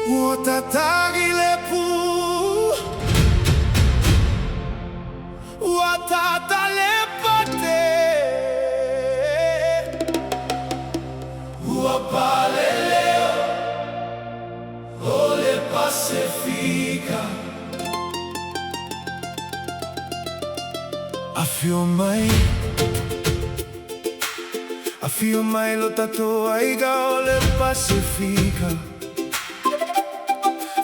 Watatagile pu Watatale pate Wapale leo Ole Pacifica I feel my lo tato aiga Ole Pacifica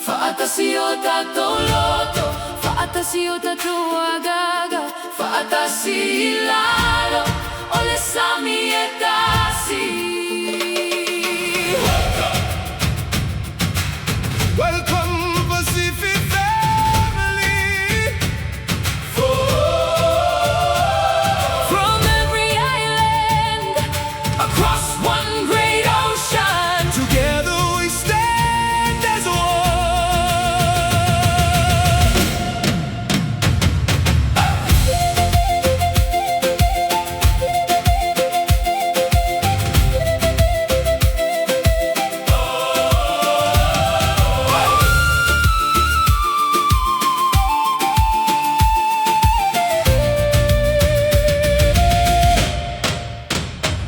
Faatasi o tato loto, faatasi o tato agaga, faatasi lalo, ole sami e tasi. Welcome Pacific family. From every island, across one great ocean, Together we stand as one.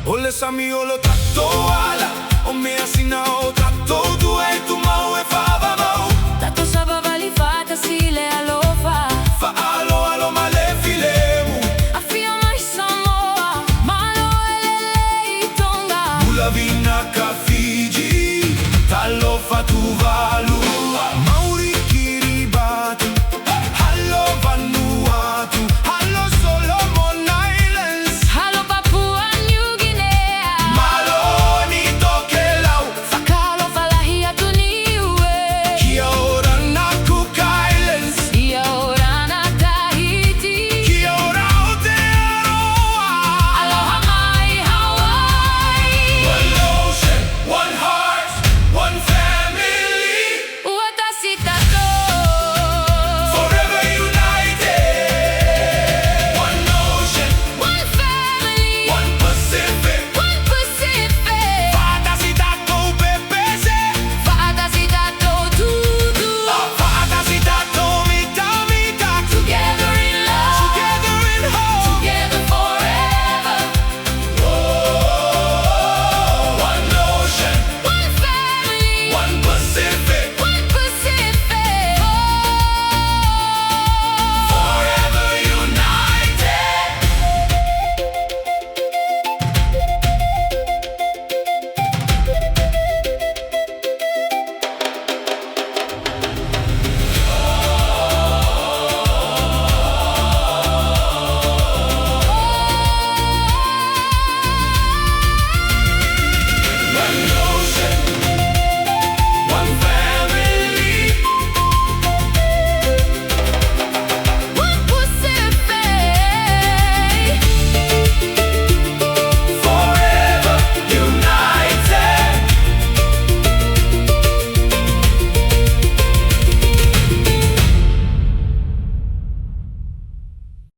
Ole sami olo tato ala, o me asina o tato tu e tu mau e fava mau. tato sabavali faatasi le alofa. Fa alo alo male filemu, Afia mai Samoa, malo ele Tonga. Ula vina ka Fiji, talo fa tu